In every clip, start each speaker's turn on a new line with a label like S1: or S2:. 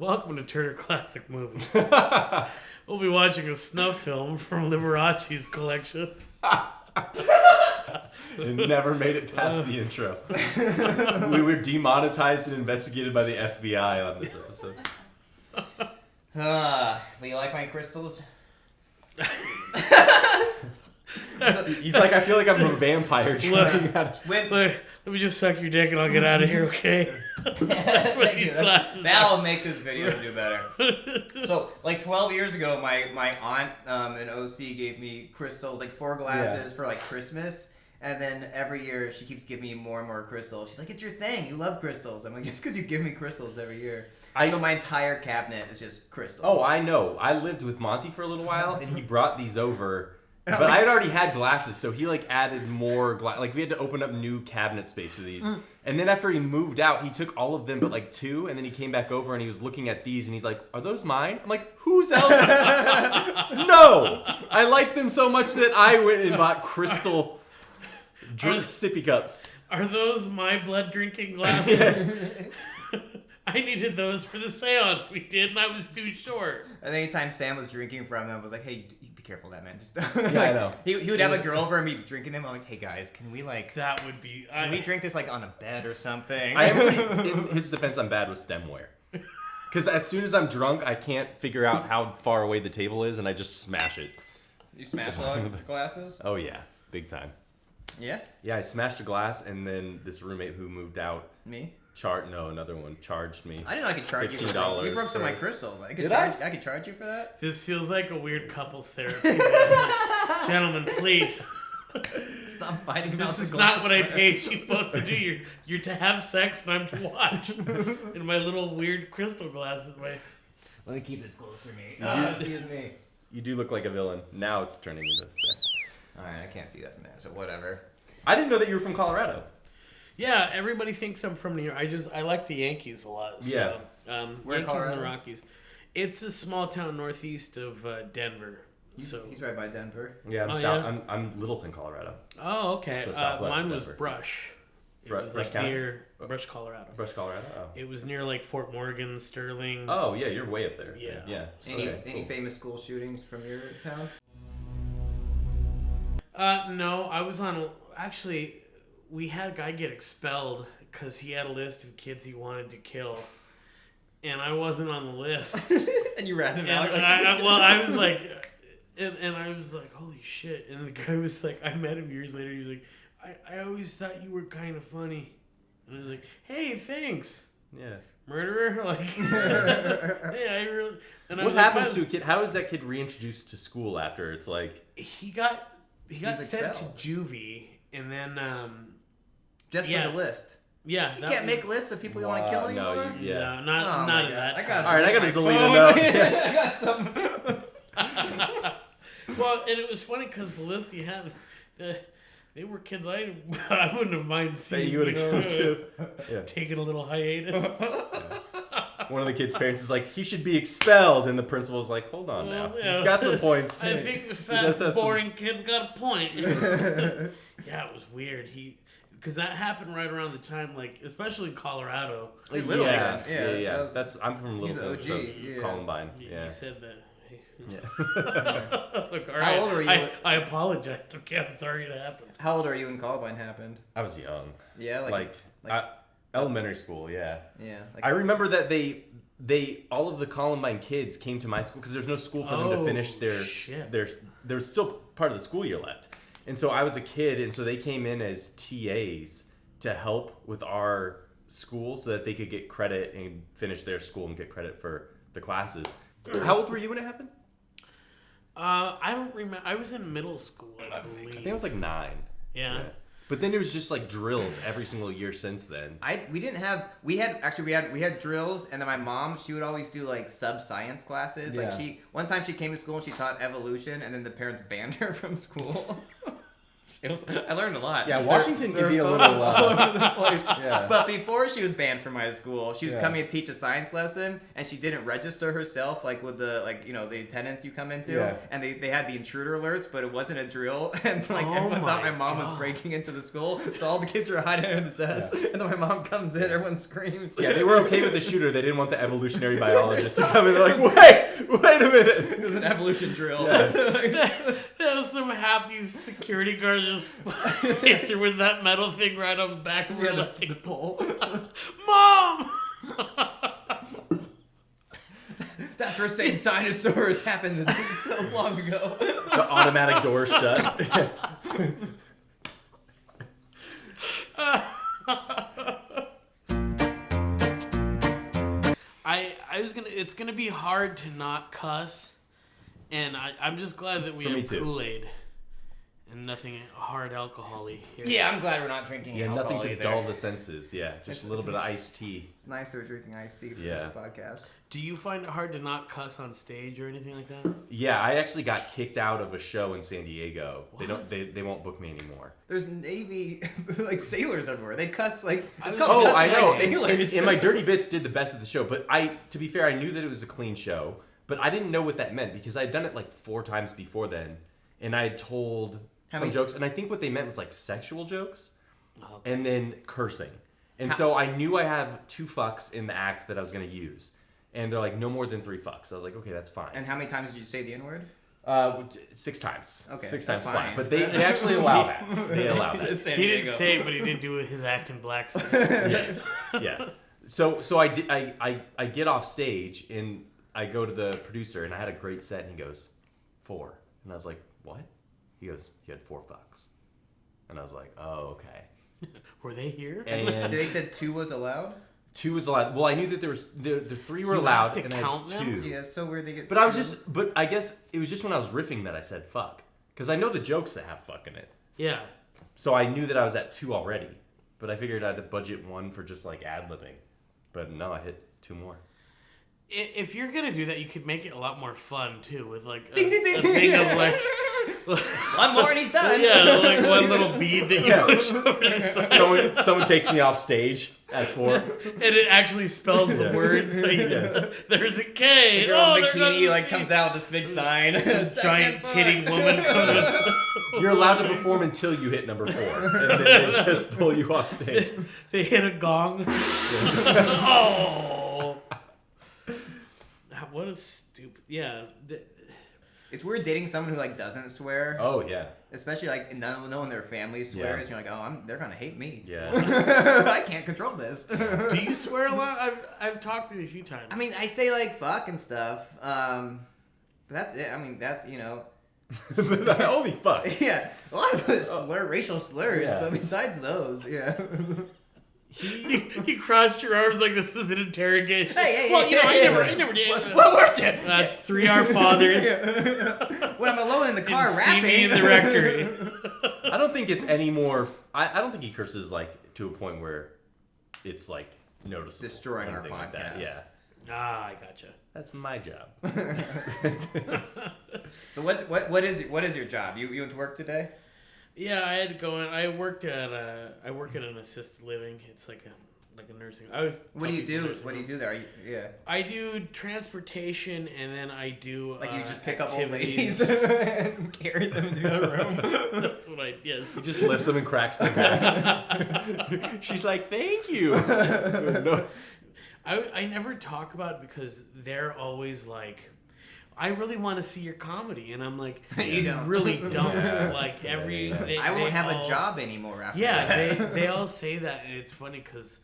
S1: Welcome to Turner Classic Movies. We'll be watching a snuff film from Liberace's collection.
S2: It never made it past the intro. We were demonetized and investigated by the FBI on this episode.
S3: Will you like my crystals?
S2: He's like, I feel like I'm a vampire trying out.
S1: Look, let me just suck your dick and I'll get out of here, okay? That's what these glasses
S3: That'll make this video do better. So, like 12 years ago, my aunt in OC gave me crystals, like 4 glasses for like Christmas. And then every year she keeps giving me more and more crystals. She's like, it's your thing. You love crystals. I'm like, just because you give me crystals every year. So my entire cabinet is just crystals.
S2: Oh, I know. I lived with Monty for a little while, and he brought these over. But I had already had glasses, so he like added more glass. Like we had to open up new cabinet space for these. And then after he moved out, he took all of them but like 2, and then he came back over and he was looking at these and he's like, "Are those mine?" I'm like, "Whose else?" No, I like them so much that I went and bought crystal sippy cups.
S1: Are those my blood drinking glasses? I needed those for the seance we did, and I was too short.
S3: And anytime Sam was drinking from them, I was like, hey, you be careful of that, man. Just
S2: Yeah, I know.
S3: He would have a girl over and be drinking them. I'm like, hey, guys, can we like...
S1: That would be...
S3: Can we drink this like on a bed or something?
S2: I am in his defense, I'm bad with stemware. Because as soon as I'm drunk, I can't figure out how far away the table is, and I just smash it.
S3: You smash a lot of glasses?
S2: Oh, yeah. Big time.
S3: Yeah?
S2: Yeah, I smashed a glass, and then this roommate who moved out...
S3: Me?
S2: Another one charged me.
S3: I didn't know I could charge you for that.
S2: $15
S3: You broke some of my crystals. I could charge you for that?
S1: This feels like a weird couples therapy. Gentlemen, please.
S3: Stop fighting about
S1: This
S3: the
S1: is
S3: glass.
S1: not what I paid you both to do. You're to have sex and I'm to watch. In my little weird crystal glasses.
S3: Let me keep this close to me.
S2: Excuse me. You do look like a villain. Now it's turning into sex.
S3: Alright, I can't see that from there, so whatever.
S2: I didn't know that you were from Colorado.
S1: Yeah, everybody thinks I'm from New York. I like the Yankees a lot. So,
S3: Where in
S1: Yankees
S3: Colorado?
S1: and the Rockies. It's a small town northeast of Denver. So
S3: He's right by Denver.
S2: Yeah,
S1: yeah?
S2: I'm Littleton, Colorado.
S1: Oh, okay.
S2: So southwest
S1: mine
S2: of
S1: was
S2: Denver.
S1: Brush. It
S2: Brush
S1: was like
S2: County?
S1: near Brush, Colorado.
S2: Brush, Colorado? Oh.
S1: It was near like Fort Morgan, Sterling.
S2: Oh, yeah, you're way up there.
S1: Yeah.
S2: Yeah.
S3: Any famous school shootings from your town?
S1: No, I was on... Actually, we had a guy get expelled because he had a list of kids he wanted to kill. And I wasn't on the list.
S3: And you ran him
S1: And
S3: out.
S1: I was like... And I was like, holy shit. And the guy was like... I met him years later. He was like, I always thought you were kind of funny. And I was like, hey, thanks.
S2: Yeah.
S1: Murderer? Like... hey, I really... And I
S2: What
S1: was like,
S2: happens to a kid? How is that kid reintroduced to school after? It's like...
S1: He got sent to
S3: expelled.
S1: juvie, and then
S3: Just
S1: yeah.
S3: for the list.
S1: Yeah,
S3: You can't make lists of people you want to kill
S2: no,
S3: anymore?
S2: Yeah.
S1: No, not
S3: Oh
S1: not
S3: my
S1: in
S3: God.
S1: that.
S2: All right, I gotta delete a
S3: phone.
S2: note.
S3: I got some.
S1: Well, and it was funny because the list he had, they were kids I wouldn't have mind seeing.
S2: You would have killed too. Yeah.
S1: Taking a little hiatus.
S2: One of the kids' parents is like, he should be expelled, and the principal's like, hold on now.
S1: Yeah.
S2: He's got some points.
S1: I think the
S2: does
S1: fat,
S2: have some-
S1: boring kid's got a point. Yeah, it was weird. Because that happened right around the time, like, especially in Colorado.
S3: Like Littleton.
S2: Yeah.
S3: that was-
S2: I'm from
S3: He's
S2: Littleton,
S3: the OG,
S2: so
S3: yeah.
S2: Columbine.
S1: You
S2: Yeah.
S1: said that.
S2: Yeah.
S1: Look, all right.
S3: How old were you?
S1: I apologized. Okay, I'm sorry it happened.
S3: How old are you when Columbine happened?
S2: I was young.
S3: Yeah,
S2: Like elementary school, yeah.
S3: yeah.
S2: I remember that they all of the Columbine kids came to my school because there's no school for them to finish there's still part of the school year left. And so I was a kid, and so they came in as TAs to help with our school so that they could get credit and finish their school and get credit for the classes. How old were you when it happened?
S1: I don't remember. I was in middle school, I believe.
S2: I think it was like 9.
S1: Yeah.
S2: But then it was just like drills every single year since then.
S3: We had drills, and then my mom, she would always do like science classes.
S2: Yeah.
S3: Like one time she came to school and she taught evolution, and then the parents banned her from school. I learned a lot.
S2: Yeah, Washington
S3: There
S2: can be a
S3: were
S2: little.
S3: photos all over the place.
S2: Yeah.
S3: But before she was banned from my school, she was
S2: Yeah.
S3: coming to teach a science lesson, and she didn't register herself, like with the the attendance you come into.
S2: Yeah.
S3: And they had the intruder alerts, but it wasn't a drill, and like
S1: Oh
S3: everyone thought
S1: my
S3: my mom was
S1: God.
S3: breaking into the school, so all the kids were hiding under the desk, and then my mom comes in, everyone screams.
S2: Yeah, they were okay with the shooter. They didn't want the evolutionary biologist to come in. They're like, wait a minute.
S3: It was an evolution drill.
S1: That was some happy security guard just hits her with that metal thing right on the back of her leg.
S3: The pole.
S1: Mom!
S3: After saying dinosaurs happened so long ago.
S2: The automatic door shut.
S1: It's gonna be hard to not cuss, and I'm just glad that we
S2: For me
S1: have
S2: too.
S1: Kool-Aid and nothing hard alcohol-y here.
S3: Yeah, I'm glad we're not drinking
S2: Yeah,
S3: alcohol
S2: nothing to
S3: either.
S2: dull the senses. Yeah, just a little bit of iced tea.
S3: It's nice that we're drinking iced tea for
S2: Yeah.
S3: this podcast.
S1: Do you find it hard to not cuss on stage or anything like that?
S2: Yeah, I actually got kicked out of a show in San Diego.
S1: What?
S2: They won't book me anymore.
S3: There's Navy like sailors everywhere. They cuss like it's
S1: Oh,
S3: called cuss
S2: I know.
S3: like sailors.
S2: And my dirty bits did the best of the show, but to be fair, I knew that it was a clean show, but I didn't know what that meant because I had done it like 4 times before then, and I had told
S3: How
S2: some
S3: many-
S2: jokes, and I think what they meant was like sexual jokes,
S1: Okay.
S2: and then cursing. And so I knew I have 2 fucks in the act that I was going to use, and they're like no more than 3 fucks. So I was like, okay, that's fine.
S3: And how many times did you say the N-word?
S2: 6 times.
S3: Okay,
S2: 6
S3: that's
S2: times
S3: fine.
S2: flat. But they actually allow that. They allow that.
S3: It's San
S1: He didn't
S3: Diego.
S1: say it, but he didn't do his act in blackface.
S2: Yes. Yeah. So I get off stage and I go to the producer and I had a great set and he goes 4 and I was like, what? He goes, you had 4 fucks, and I was like, oh, okay.
S1: Were they here?
S3: Did
S2: And
S3: they said 2 was allowed?
S2: 2 was allowed. Well, I knew that the 3 were
S1: You
S2: allowed
S1: have to
S2: and I
S1: count
S2: had
S1: them?
S2: 2.
S3: Yeah, so where they get
S2: But I
S3: 2?
S2: guess it was just when I was riffing that I said fuck because I know the jokes that have fuck in it.
S1: Yeah.
S2: So I knew that I was at 2 already, but I figured I'd budget 1 for just like ad-libbing. But no, I hit 2 more.
S1: If you're gonna do that, you could make it a lot more fun too, with like a,
S3: Ding, ding, ding.
S1: a thing of like,
S3: One more and he's done.
S1: yeah, like one little bead that you push over the side,
S2: Someone takes me off stage at 4.
S1: and it actually spells the
S2: Yeah.
S1: words. Like,
S2: Yes.
S1: There's a K.
S3: Girl in
S1: they're gonna
S3: bikini like
S1: see
S3: comes out with this big sign.
S1: some giant titted woman comes in.
S2: You're allowed to perform until you hit number 4, and then they just pull you off stage.
S1: They hit a gong. Oh. What a stupid. Yeah.
S3: It's weird dating someone who like doesn't swear,
S2: Oh yeah,
S3: especially like knowing their family swears. You're like, oh, they're gonna hate me.
S2: yeah.
S3: I can't control this.
S1: Do you swear a lot? I've talked with you a few times.
S3: I mean, I say like fuck and stuff. But that's it. I mean, that's
S2: Only fuck.
S3: yeah, a lot of it racial slurs.
S2: Yeah.
S3: But besides those, yeah.
S1: You crossed your arms like this was an interrogation.
S3: Hey,
S1: well, you know,
S3: hey.
S1: I never did.
S3: What weren't you?
S1: That's 3 Our Fathers.
S3: When I'm alone in the car
S1: And
S3: rapping.
S1: see me in the rectory.
S2: I don't think it's any more. I don't think he curses like to a point where it's like noticeable.
S3: Destroying
S2: or
S3: our
S2: anything like that.
S3: podcast.
S2: Yeah,
S1: Ah, I gotcha.
S2: that's my job.
S3: So what is your job? You went to work today?
S1: Yeah, I had to go in. I work at an assisted living. It's like a nursing.
S3: What do you do? What do you do there?
S1: I do transportation, and then I do
S3: Like you just pick
S1: activities.
S3: up old ladies and carry them to the other room.
S1: That's what I yes.
S2: He just lifts them and cracks them back. She's like, "Thank you." No.
S1: I never talk about it because they're always like, I really want to see your comedy, and I'm like,
S3: You don't.
S1: really don't.
S2: Yeah.
S1: Like
S2: Yeah.
S1: they
S3: I won't have
S1: all-
S3: a job anymore after
S1: Yeah,
S3: that.
S1: they all say that, and it's funny because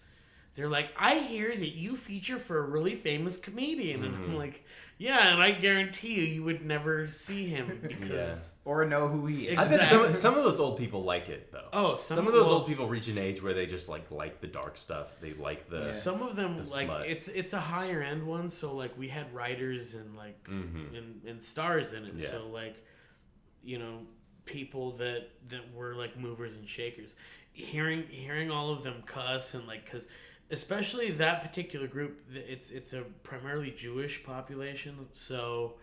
S1: they're like, I hear that you feature for a really famous comedian, and I'm like, yeah, and I guarantee you would never see him because
S3: Or know who he is.
S2: I bet
S1: Exactly.
S2: some of those old people like it though.
S1: Oh,
S2: some of those
S1: well,
S2: old people reach an age where they just like the dark stuff. They like the
S1: some of them
S2: the
S1: like
S2: smut.
S1: it's a higher end one, so like we had writers and like and stars in it,
S2: Yeah.
S1: so like people that were like movers and shakers. Hearing all of them cuss and like because especially that particular group, it's a primarily Jewish population, so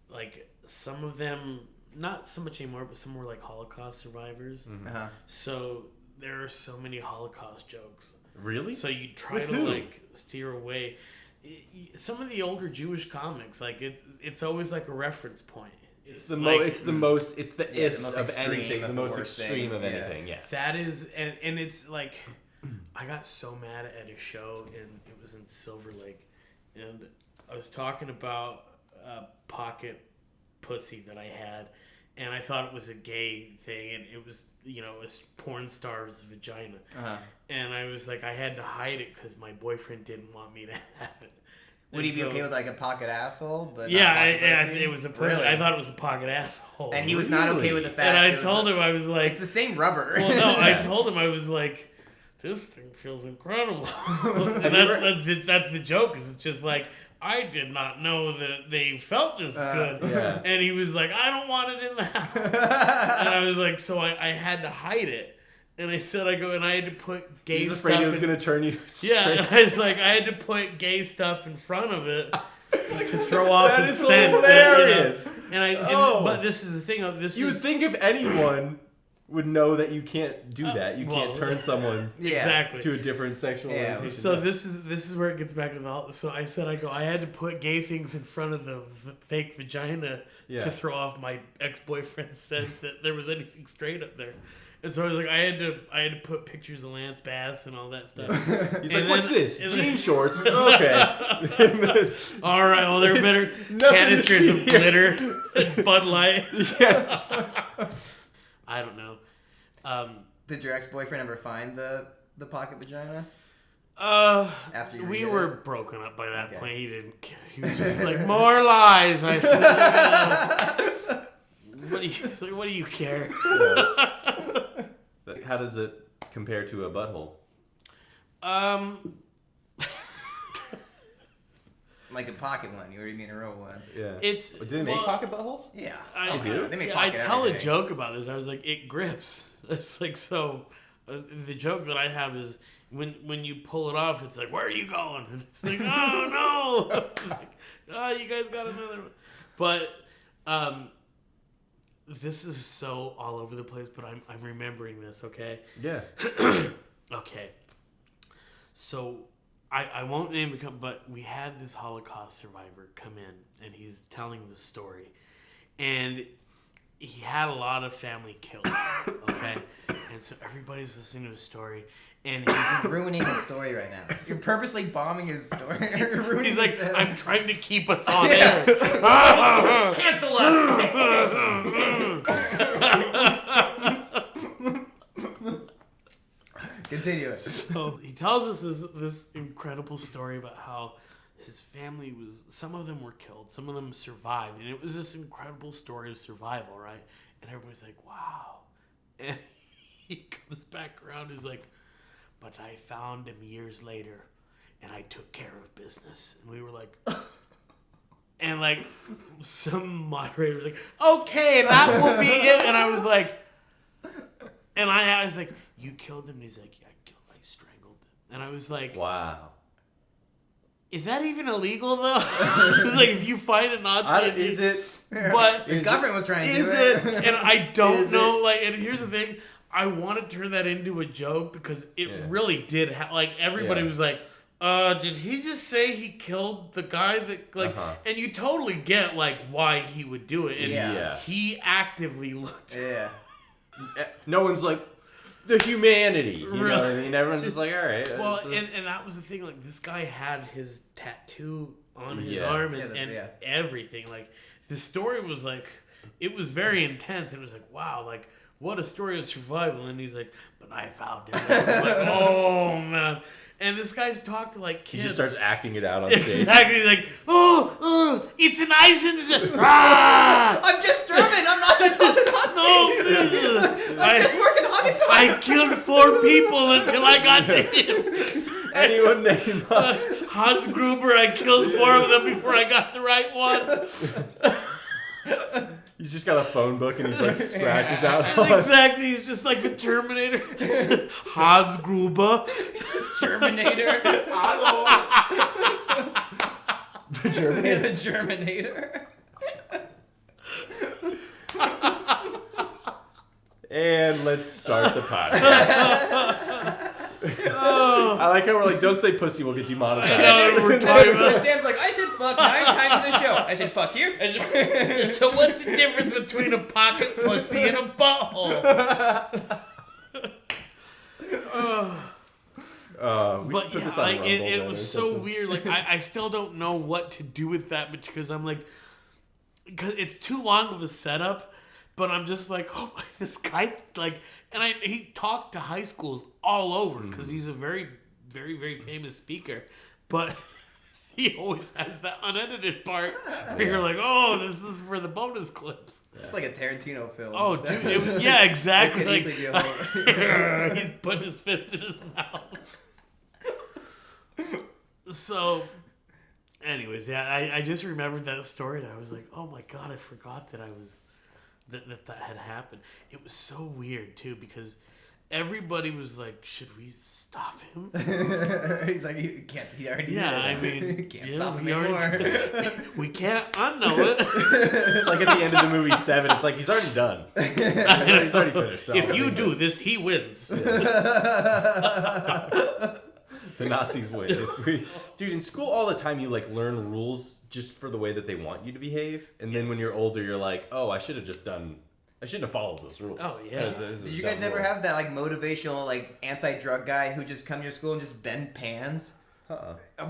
S1: like some of them not so much anymore, but some more like Holocaust survivors.
S3: Uh-huh.
S1: So there are so many Holocaust jokes.
S2: Really?
S1: So you try
S2: With
S1: to
S2: who?
S1: like steer away. Some of the older Jewish comics, like it's always like a reference point.
S2: It's the
S1: like,
S2: it's the most
S3: the most
S2: of
S3: extreme
S2: anything,
S3: of
S2: the
S3: the
S2: most
S3: worst
S2: extreme
S3: thing.
S2: of anything. Yeah.
S1: that is, and it's like, I got so mad at a show, and it was in Silver Lake, and I was talking about a pocket pussy that I had, and I thought it was a gay thing, and it was, you know, a porn star's vagina.
S3: Uh-huh.
S1: And I was like, I had to hide it because my boyfriend didn't want me to have it.
S3: Would he be okay with like a pocket asshole? But
S1: Yeah,
S3: not pocket
S1: it was a person.
S3: Really?
S1: I thought it was a pocket asshole.
S3: And he was not okay with the fact.
S1: And I
S3: it was
S1: told him, I was like,
S3: it's the same rubber.
S1: well, no,
S2: Yeah.
S1: I told him, I was like, this thing feels incredible. And that's the joke, is it's just like, I did not know that they felt this good.
S2: Yeah.
S1: And he was like, I don't want it in the house. And I was like, so I had to hide it. And I said, and I had to put gay
S2: He's
S1: stuff.
S2: afraid he was going to turn you.
S1: Yeah, and I was like, I had to put gay stuff in front of it to throw off
S2: That
S1: the
S2: is
S1: scent.
S2: hilarious.
S1: But this is the thing.
S2: You would think if anyone would know that you can't do that, you can't turn someone
S1: exactly
S2: to a different sexual orientation.
S1: So this is where it gets back to the. So I said, I had to put gay things in front of the fake vagina to throw off my ex-boyfriend's scent that there was anything straight up there. And so I was like, I had to put pictures of Lance Bass and all that stuff.
S2: He's
S1: And
S2: like, what's this?
S1: and
S2: Jean shorts? Okay.
S1: All right, well, there are better canisters of glitter and Bud Light.
S2: Yes.
S1: I don't know.
S3: Did your ex-boyfriend ever find the pocket vagina? After you
S1: we
S3: redid
S1: were
S3: it?
S1: broken up by that
S3: Okay.
S1: point. He didn't care. He was just like, more lies. I said, what do you care?
S2: How does it compare to a butthole?
S3: Like a pocket one. You already mean a real one.
S2: Yeah.
S1: Do
S2: they make pocket buttholes?
S3: Yeah.
S1: I
S2: do?
S3: They make
S1: I
S3: pocket
S1: tell
S3: everything.
S1: a joke about this. I was like, it grips. It's like, so the joke that I have is when you pull it off, it's like, where are you going? And it's like, oh no. Like, oh, you guys got another one. But this is so all over the place, but I'm remembering this, okay?
S2: Yeah.
S1: Okay. So I won't name it, but we had this Holocaust survivor come in, and he's telling the story. And he had a lot of family killed, okay? And so everybody's listening to his story, and he's
S3: ruining his story right now. You're purposely bombing his story. You're ruining
S1: he's like,
S3: his,
S1: I'm trying to keep us on air.
S3: cancel us. Continue it.
S1: So he tells us this incredible story about how his family some of them were killed, some of them survived, and it was this incredible story of survival, right? And everybody's like, wow. And he comes back around, he's like, but I found him years later, and I took care of business. And we were like, and like, some moderator was like, okay, that will be it. And I was like, you killed him? And he's like, yeah, I strangled him. And I was like,
S2: Wow.
S1: is that even illegal though? It's like, if you find a Nazi,
S2: Is it?
S1: But
S3: The government was trying to do
S2: Is
S3: it.
S2: it?
S1: and I don't know. Like, and here's the thing: I want to turn that into a joke because it really did. Like, everybody was like, did he just say he killed the guy that like?" And you totally get like why he would do it. And he actively looked.
S3: Yeah.
S2: No one's like, the humanity. You know what I mean? Everyone's just like, all right.
S1: Well, and that was the thing. Like, this guy had his tattoo on his arm and everything. Like, the story was like, it was very intense. And it was like, wow, like, what a story of survival. And he's like, but I found him. I'm like, oh, man. And this guy's talked to, like, kids.
S2: He just starts acting it out on stage.
S1: Exactly. Like, it's an Eisenstein. Ah!
S3: I'm just German. I'm not a Nazi. I'm just working hard.
S1: I killed 4 people until I got to him.
S2: Anyone name
S1: Hans Gruber, I killed 4 of them before I got the right one.
S2: He's just got a phone book and he's like scratches out.
S1: Exactly, he's just like the Terminator. Hans Gruber.
S3: Terminator.
S2: The German.
S3: The Germinator.
S2: And let's start the podcast. I like how we're like, don't say pussy, we'll get demonetized.
S1: I know what we're talking about.
S3: Sam's like, I said fuck 9 times in the show. I said fuck here.
S1: So what's the difference between a pocket pussy and a butthole?
S2: But
S1: yeah, like, it was so weird. Like I still don't know what to do with that because I'm like, because it's too long of a setup. But I'm just like, oh, this guy, like, and he talked to high schools all over because he's a very, very, very famous speaker. But he always has that unedited part where you're like, oh, this is for the bonus clips.
S3: It's like a Tarantino film.
S1: Oh, dude, yeah, exactly. Like,
S3: Like,
S1: he's putting his fist in his mouth. So, anyways, yeah, I just remembered that story and I was like, oh my God, I forgot that I was... That had happened. It was so weird too because everybody was like, "Should we stop him?"
S3: He's like, "You can't." He already did it.
S1: I mean,
S3: you can't stop him anymore.
S1: We can't unknow it.
S2: It's like at the end of the movie 7. It's like he's already done. He's already finished. So
S1: if you do this, he wins.
S2: The Nazis win. Dude, in school all the time you like learn rules just for the way that they want you to behave, and then when you're older you're like, oh, I shouldn't have followed those rules.
S1: Oh yeah.
S3: Did you guys ever have that like motivational like anti-drug guy who just come to your school and just bend pans?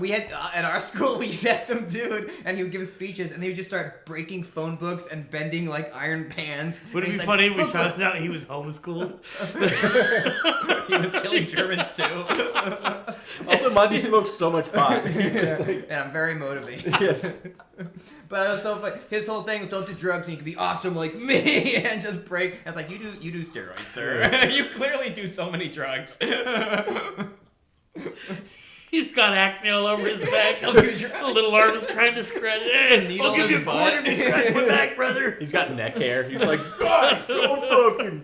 S3: We had at our school we used to have some dude and he would give speeches and he would just start breaking phone books and bending like iron pans.
S1: Would it be funny if we found out he was homeschooled?
S3: He was killing Germans too.
S2: Also, Monty smokes so much pot. He's just like,
S3: and I'm very motivated.
S2: yes.
S3: But it was so funny. His whole thing was don't do drugs and you can be awesome like me and just break. And it's like you do steroids, sir. You clearly do so many drugs.
S1: He's got acne all over his back. The little arm is trying to scratch. I'll give you a quarter if you scratch my back, brother.
S2: He's got neck hair. He's like, gosh, don't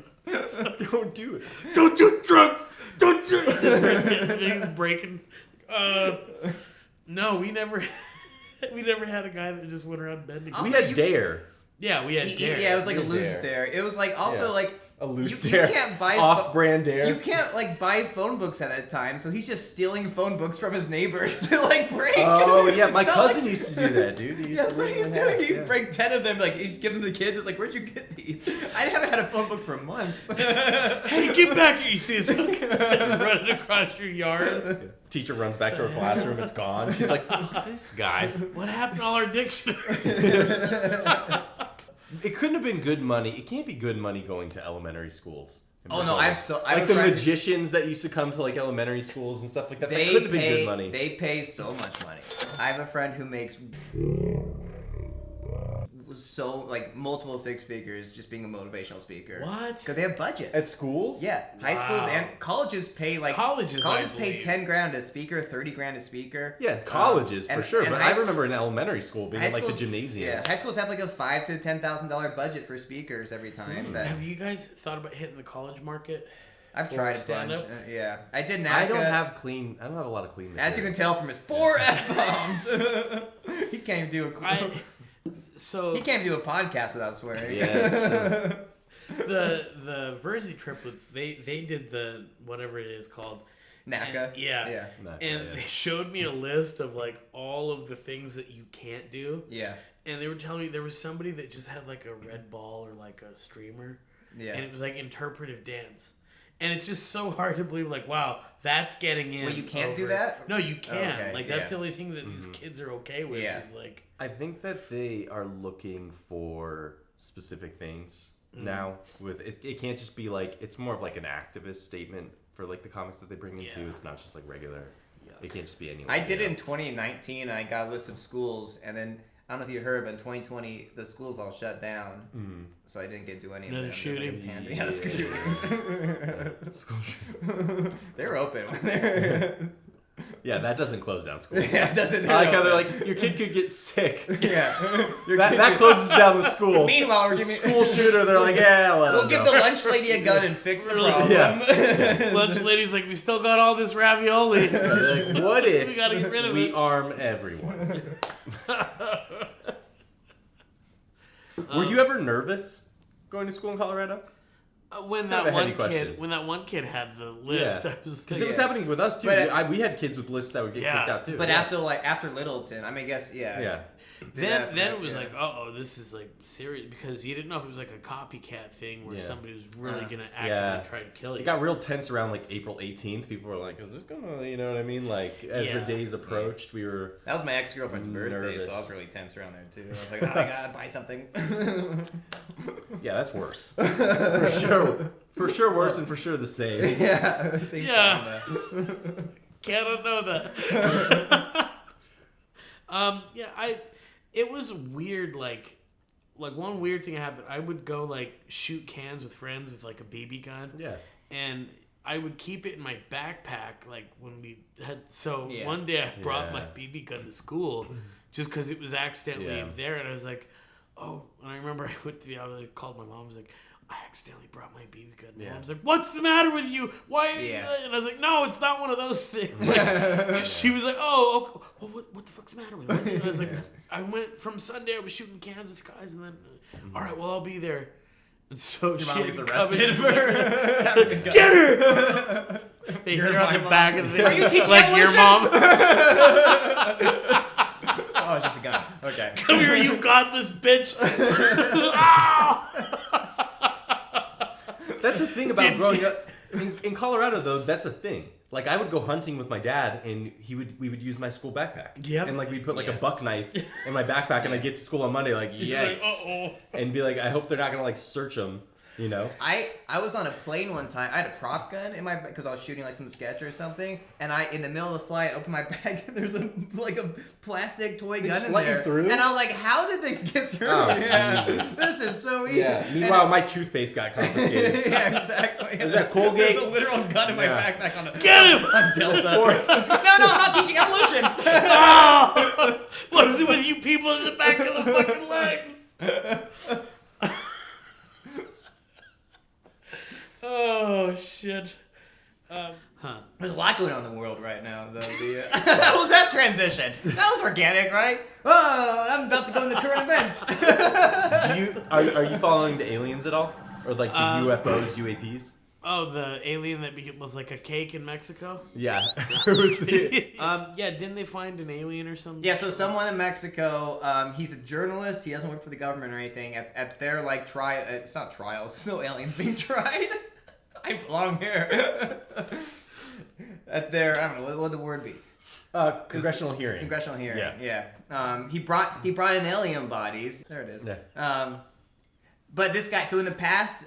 S2: do it.
S1: Don't do drugs. Don't do it. He's breaking. No, we never had a guy that just went around bending.
S2: We had Dare.
S1: Yeah, we had Dare.
S3: Yeah, it was like a loose Dare. It was like also like
S2: a loose
S3: you
S2: Dare.
S3: can't buy
S2: off-brand Dare.
S3: You can't like buy phone books at that time, so he's just stealing phone books from his neighbors to like break.
S2: Oh yeah, my cousin
S3: like...
S2: used to do that, dude.
S3: That's what he was doing. He'd break 10 of them, like he'd give them to the kids. It's like, where'd you get these? I haven't had a phone book for months.
S1: Hey, get back here! You see this running across your yard.
S2: Yeah. Teacher runs back to her classroom. It's gone. She's like, this guy.
S1: What happened to all our dictionaries?
S2: It couldn't have been good money. It can't be good money going to elementary schools.
S3: Oh no, I
S2: like the magicians that used to come to like elementary schools and stuff like that. That could have been good money.
S3: They pay so much money. I have a friend who makes so like multiple 6 figures just being a motivational speaker.
S1: What?
S3: Because they have budgets
S2: at schools.
S3: Yeah, high schools and colleges pay like
S1: colleges
S3: pay $10,000 a speaker, $30,000 a speaker.
S2: Yeah, colleges for sure. But I remember in elementary school being in like the gymnasium.
S3: Yeah, high schools have like a $5,000 to $10,000 budget for speakers every time.
S1: Have you guys thought about hitting the college market?
S3: I've tried a bunch. Yeah, I did NACA.
S2: I don't have a lot of clean material.
S3: As you can tell from his 4 F-bombs. He can't even do he can't do a podcast without swearing.
S2: Yeah,
S1: the Verzi triplets, they did the whatever it is called.
S3: NACA.
S1: And, yeah. And they showed me a list of like all of the things that you can't do.
S3: Yeah.
S1: And they were telling me there was somebody that just had like a red ball or like a streamer. Yeah. And it was like interpretive dance. And it's just so hard to believe, like, wow, that's getting in.
S3: Well, you can't do that?
S1: No, you can.
S3: Okay,
S1: like, that's the only thing that these kids are okay with is, like...
S2: I think that they are looking for specific things now. With it can't just be, like... It's more of, like, an activist statement for, like, the comics that they bring into. It's not just, like, regular... It can't just be anyone.
S3: I did it in 2019. I got a list of schools, and then... I don't know if you heard, but in 2020, the schools all shut down, so I didn't get to do any of them.
S1: Shooting?
S3: Yeah, the school shootings.
S2: School shooting.
S3: They're open.
S2: Yeah, that doesn't close down schools.
S3: Yeah, it doesn't.
S2: I like how they're like, your kid could get sick.
S3: Yeah.
S2: that closes down the school.
S3: Meanwhile, we're giving
S2: school shooter. They're like, yeah,
S3: we'll give the lunch lady a gun and fix the problem.
S2: Yeah.
S1: Lunch lady's like, we still got all this ravioli.
S2: They're like, what if
S1: we gotta get rid of
S2: we
S1: it.
S2: arm everyone? Were you ever nervous going to school in Colorado?
S1: When
S2: Kind of
S1: that
S2: a heavy
S1: one
S2: question.
S1: kid, when that one kid had the list, I was
S2: Because
S1: like,
S2: it was happening with us too.
S3: But
S2: we had kids with lists that would get kicked out too.
S3: But after Littleton, I mean, I guess
S2: yeah.
S1: then it was like, oh, this is like serious, because you didn't know if it was like a copycat thing where somebody was really gonna actively try to kill you.
S2: It got real tense around like April 18th. People were like, "Is this gonna?" You know what I mean? Like as the days approached, we were.
S3: That was my ex-girlfriend's birthday,
S2: nervous.
S3: so I was really tense around there too. I was like, oh, I gotta buy something.
S2: Yeah, that's worse. For sure. For sure worse, and for sure the same.
S3: Yeah. Same
S1: Can't unknow that. It was weird. Like one weird thing happened. I would go like shoot cans with friends with like a BB gun.
S2: Yeah.
S1: And I would keep it in my backpack. Like when we had, one day I brought my BB gun to school just because it was accidentally there, and I was like, oh. And I remember I went to the office, I called my mom. I was like, I accidentally brought my BB gun. My mom's like, what's the matter with you? Why? And I was like, no, it's not one of those things. Like, she was like, oh, okay. Well, what the fuck's the matter with you? And I was like, I went from Sunday, I was shooting cans with guys, and then, all right, well, I'll be there. And so she
S3: mom gets
S1: arrested
S3: arrested
S1: for get her. They hit her on the back of the thing.
S3: Are you teaching
S1: like your mom?
S3: Oh, it's just a gun. Okay.
S1: Come here, you godless bitch. Ow!
S2: That's the thing about growing up in Colorado, though. That's a thing. Like I would go hunting with my dad, and we would use my school backpack.
S1: Yep.
S2: And like we'd put like a buck knife in my backpack, and I'd get to school on Monday like yikes,
S1: Like,
S2: and be like, I hope they're not gonna like search them. You know.
S3: I was on a plane one time. I had a prop gun in my because I was shooting like some sketch or something, and in the middle of the flight, I opened my bag and there's a plastic toy gun
S2: just
S3: in
S2: let you
S3: there,
S2: through?
S3: and I was like, how did they get through?
S2: Oh, Jesus.
S3: This is so easy.
S2: Yeah. Meanwhile, my toothpaste got confiscated.
S3: Yeah, exactly.
S2: Is that Colgate?
S3: There's a literal gun in my backpack on
S1: Get him!
S3: on Delta. No, I'm not teaching evolutions.
S1: Oh! What is it with you people in the back of the fucking legs? Oh shit!
S3: There's a lot going on in the world right now, though. How was that transition? That was organic, right? Oh, I'm about to go into current events.
S2: Are you following the aliens at all, or like the UFOs, UAPs?
S1: Oh, the alien that was like a cake in Mexico?
S2: Yeah.
S1: Didn't they find an alien or something?
S3: Yeah, so someone in Mexico, he's a journalist. He doesn't work for the government or anything. At their like trial, it's not trials. There's no aliens being tried. I belong here. At their, I don't know, what would the word be?
S2: Congressional hearing.
S3: Congressional hearing. Yeah. He brought in alien bodies. There it is.
S2: Yeah.
S3: But this guy, so in the past,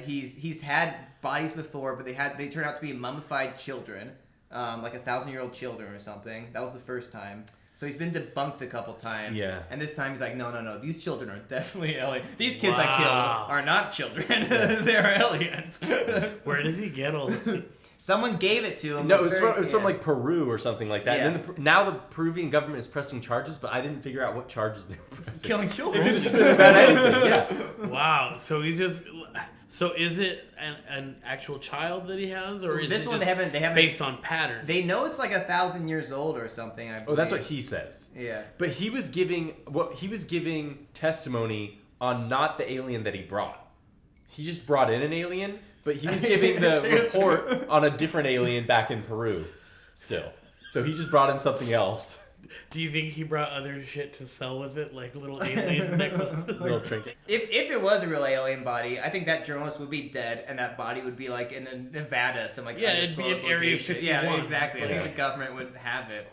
S3: he's had bodies before, but they turned out to be mummified children, like 1,000-year-old children or something. That was the first time. So he's been debunked a couple times. Yeah. And this time he's like, no, these children are definitely aliens. These kids I killed are not children. They're aliens.
S1: Where does he get all the
S3: Someone gave it to him.
S2: No, it was from like Peru or something like that.
S3: Yeah.
S2: And then now the Peruvian government is pressing charges, but I didn't figure out what charges they were pressing.
S3: Killing children.
S2: Yeah.
S1: Wow. So is it an actual child that he has, or is
S3: this
S1: it
S3: one
S1: just
S3: they haven't
S1: based on pattern?
S3: They know it's like 1,000 years old or something. I believe.
S2: Oh, that's what he says.
S3: Yeah.
S2: But he was giving testimony on not the alien that he brought. He just brought in an alien, but he was giving the report on a different alien back in Peru still. So he just brought in something else.
S1: Do you think he brought other shit to sell with it, like little alien necklaces?
S2: Little trinket.
S3: If it was a real alien body, I think that journalist would be dead, and that body would be like in Nevada, some like
S1: it'd be in Area 51.
S3: Yeah, exactly. I think the government would have it.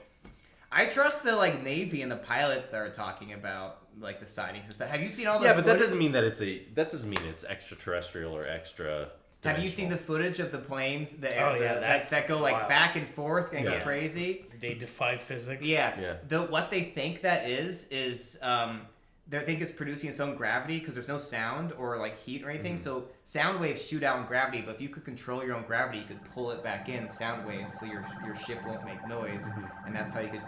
S3: I trust the like Navy and the pilots that are talking about like the sightings and stuff. Have you seen all the?
S2: Yeah, but that doesn't mean it's extraterrestrial or extra.
S3: Have you seen the footage of the planes that go like
S1: wild.
S3: back and forth and go crazy?
S1: They defy physics.
S3: Yeah. What they think that is they think it's producing its own gravity because there's no sound or like heat or anything. Mm-hmm. So sound waves shoot out in gravity, but if you could control your own gravity, you could pull it back in sound waves so your ship won't make noise, and that's how you could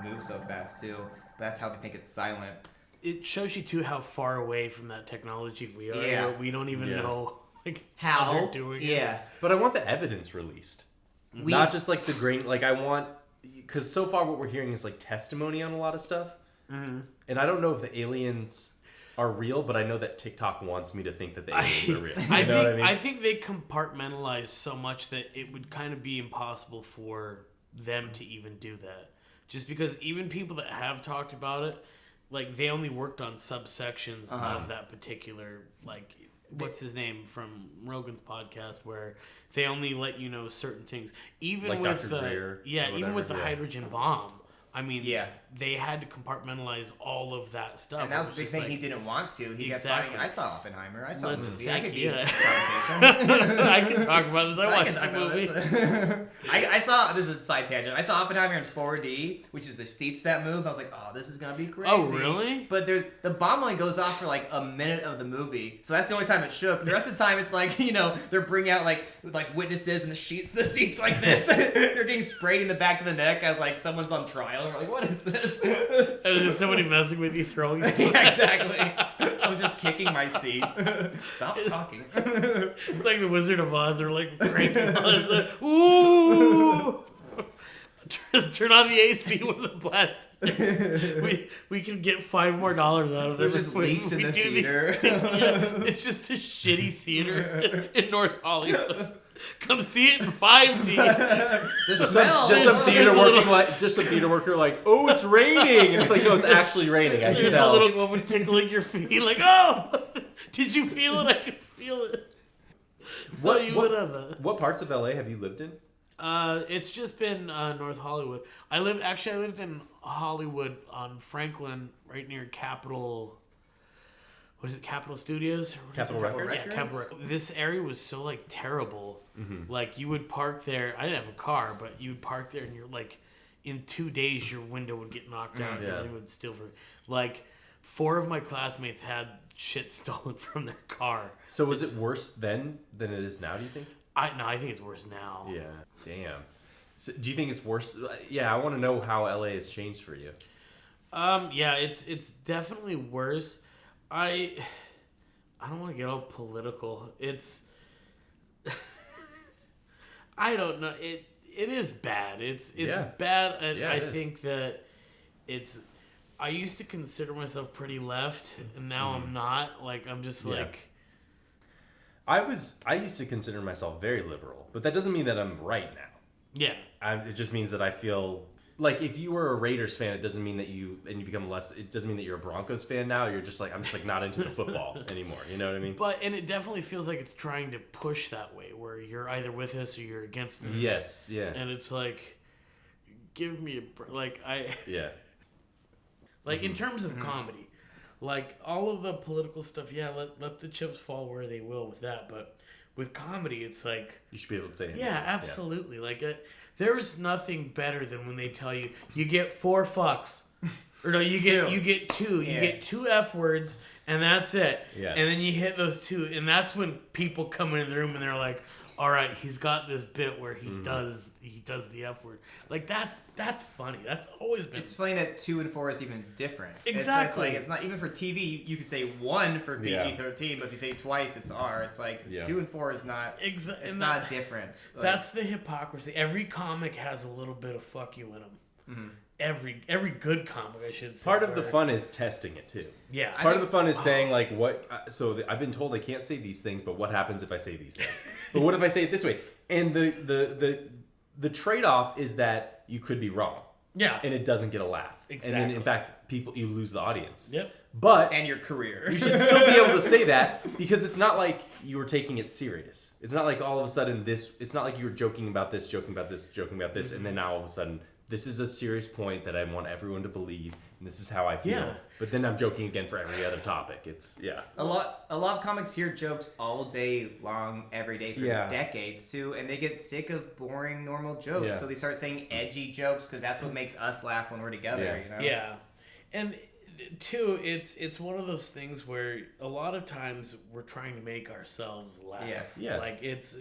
S3: move so fast too. But that's how they think it's silent.
S1: It shows you too how far away from that technology we are.
S3: Yeah.
S1: Where we don't even know like
S3: how
S1: they're doing it.
S3: Yeah.
S2: But I want the evidence released, not just like the grain. Like I want, because so far what we're hearing is like testimony on a lot of stuff, and I don't know if the aliens are real, but I know that TikTok wants me to think that the aliens are real.
S1: I think they compartmentalize so much that it would kind of be impossible for them to even do that. Just because even people that have talked about it, like, they only worked on subsections of that particular, like, what's his name from Rogan's podcast, where they only let you know certain things. Even
S2: like
S1: with
S2: Dr. Geer,
S1: even with the hydrogen bomb. I mean,
S3: Yeah.
S1: they had to compartmentalize all of that stuff.
S3: And that was
S1: It
S3: the big
S1: just
S3: thing.
S1: like,
S3: He didn't want to. He kept
S1: Exactly.
S3: finding, I saw Oppenheimer. I saw the
S1: Let's
S3: movie. I could be in
S1: yeah.
S3: this conversation.
S1: I can talk about this. I watched the
S3: talk about
S1: movie.
S3: this. I saw, this is a side tangent. I saw Oppenheimer in 4D, which is the seats that move. I was like, oh, this is going to be crazy.
S1: Oh, really?
S3: But the bomb only goes off for like a minute of the movie. So that's the only time it shook. The rest of the time, it's like, they're bringing out like witnesses and the seats like this. They're getting sprayed in the back of the neck as like someone's on trial. And we're like, what is this?
S1: And there's just somebody messing with you, throwing stuff.
S3: Yeah, exactly. I'm just kicking my seat. Stop talking.
S1: It's like the Wizard of Oz. They're like cranking on. Like, ooh! Turn on the AC with the plastic. We can get $5 more out of them.
S3: There's just leaks in the theater.
S1: It's just a shitty theater in North Hollywood. Come see it in 5D.
S3: The smell.
S2: Just some theater worker like, oh, it's raining, and it's like, no, it's actually raining. I can
S1: There's
S2: tell.
S1: a little woman tickling your feet, like, oh, did you feel it? I could feel it.
S2: What parts of LA have you lived in?
S1: It's just been North Hollywood. I lived in Hollywood on Franklin, right near Capitol. Was it Capitol Studios?
S2: Capitol Records?
S1: Yeah, Capitol Records. This area was so like terrible.
S2: Mm-hmm.
S1: Like, you would park there. I didn't have a car, but you would park there, and you're like, in 2 days, your window would get knocked out.
S2: Yeah.
S1: Everything would steal from. Like, 4 of my classmates had shit stolen from their car.
S2: So was it worse then than it is now, do you think?
S1: I think it's worse now.
S2: Yeah. Damn. So, do you think it's worse? Yeah, I want to know how LA has changed for you.
S1: Yeah, it's definitely worse. I don't want to get all political. It's I don't know. It is bad. It's bad, and I think that it's. I used to consider myself pretty left, and now I'm not. Like, I'm just like.
S2: I used to consider myself very liberal, but that doesn't mean that I'm right now.
S1: Yeah.
S2: It just means that I feel like if you were a Raiders fan, it doesn't mean that you become less. It doesn't mean that you're a Broncos fan now. You're just like, I'm just like not into the football anymore. You know what I mean?
S1: And it definitely feels like it's trying to push that way, where you're either with us or you're against us.
S2: Yes. Yeah.
S1: And it's like, give me
S2: Yeah.
S1: Like, in terms of comedy, like, all of the political stuff, yeah, let the chips fall where they will with that. But with comedy, it's like...
S2: You should be able to say it.
S1: Yeah, absolutely. Yeah. Like, there's nothing better than when they tell you, you get 4 fucks. Or no, you get 2. You get 2 F words, and that's it.
S2: Yeah.
S1: And then you hit those 2, and that's when people come into the room and they're like, all right, he's got this bit where he does the F word. Like, that's funny. That's always been.
S3: It's funny that 2 and 4 is even different.
S1: Exactly.
S3: It's not even for TV. You could say 1 for PG-13, but if you say twice, it's R. It's like 2 and 4 is not. It's not different. Like,
S1: that's the hypocrisy. Every comic has a little bit of fuck you in them. Mm-hmm. Every good comic, I should say.
S2: Part of the fun is testing it too.
S1: Yeah.
S2: Part of the fun is saying like what. I've been told I can't say these things, but what happens if I say these things? But what if I say it this way? And the trade-off is that you could be wrong.
S1: Yeah.
S2: And it doesn't get a laugh.
S1: Exactly.
S2: And then in fact, you lose the audience.
S1: Yep.
S2: But
S3: and your career.
S2: You should still be able to say that because it's not like you were taking it serious. It's not like all of a sudden it's not like you were joking about this, mm-hmm. and then now all of a sudden this is a serious point that I want everyone to believe, and this is how I feel.
S1: Yeah.
S2: But then I'm joking again for every other topic.
S3: A lot of comics hear jokes all day long, every day for decades too, and they get sick of boring normal jokes. Yeah. So they start saying edgy jokes because that's what makes us laugh when we're together.
S2: Yeah.
S3: You know?
S1: Yeah, and two, it's one of those things where a lot of times we're trying to make ourselves laugh.
S2: Yeah.
S1: Like it's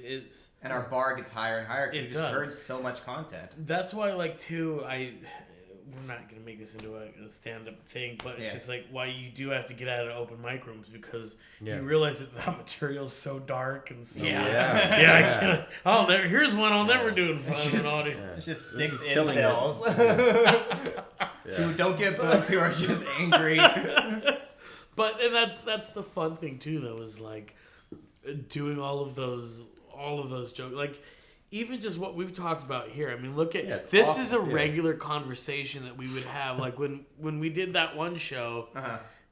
S3: and our bar gets higher and higher because we just heard so much content.
S1: That's why, like, too, we're not going to make this into a stand-up thing, but it's just like why you do have to get out of open mic rooms because you realize that material's so dark and so... I can't... here's one I'll never do in front of an audience.
S3: It's just 6 incels. Who don't get booked, who are just angry.
S1: and that's the fun thing too, though, is like doing all of those jokes, like even just what we've talked about here. I mean, look at this
S2: awful.
S1: is a regular conversation that we would have, like when we did that one show,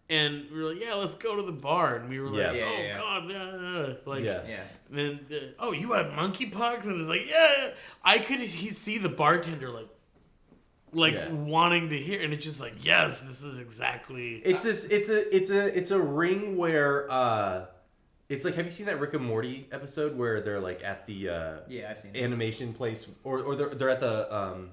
S1: and we were like, yeah, let's go to the bar, and we were like, god, like, then oh, you had monkeypox, and it's like, yeah, I could see the bartender like wanting to hear, and it's just like, yes, this is exactly.
S2: It's a ring where it's like, have you seen that Rick and Morty episode where they're like at the
S3: I've seen
S2: animation place, or they're at the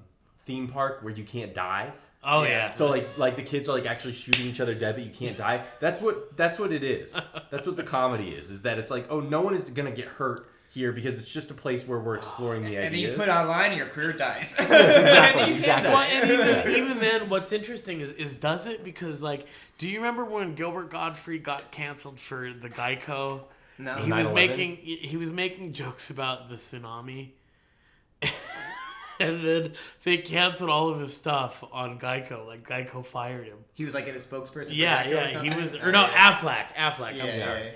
S2: theme park where you can't die.
S1: Oh yeah.
S2: So like the kids are like actually shooting each other dead, but you can't die. That's what it is. That's what the comedy is that it's like, oh, no one is gonna get hurt here because it's just a place where we're exploring the ideas.
S3: And then you put online and your career dies.
S2: Yes, exactly.
S1: Well, and even then, what's interesting is does it, because like, do you remember when Gilbert Gottfried got canceled for the Geico?
S3: No.
S1: He was making jokes about the tsunami. And then they canceled all of his stuff on Geico. Like, Geico fired him.
S3: He was like a spokesperson for
S1: Yeah,
S3: Geico or something?
S1: he was... Or no, Affleck. I'm sorry.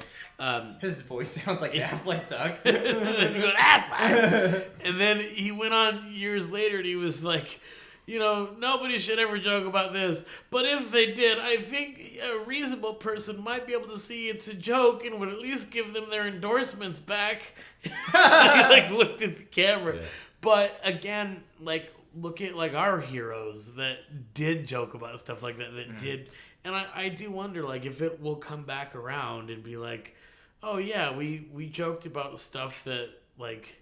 S3: His voice sounds like Affleck Duck.
S1: He goes, Affleck! And then he went on years later and he was like, you know, nobody should ever joke about this. But if they did, I think a reasonable person might be able to see it's a joke and would at least give them their endorsements back. He like looked at the camera. Yeah. But again, like, look at like our heroes that did joke about stuff like that did. And I do wonder, like, if it will come back around and be like, oh yeah, we joked about stuff that like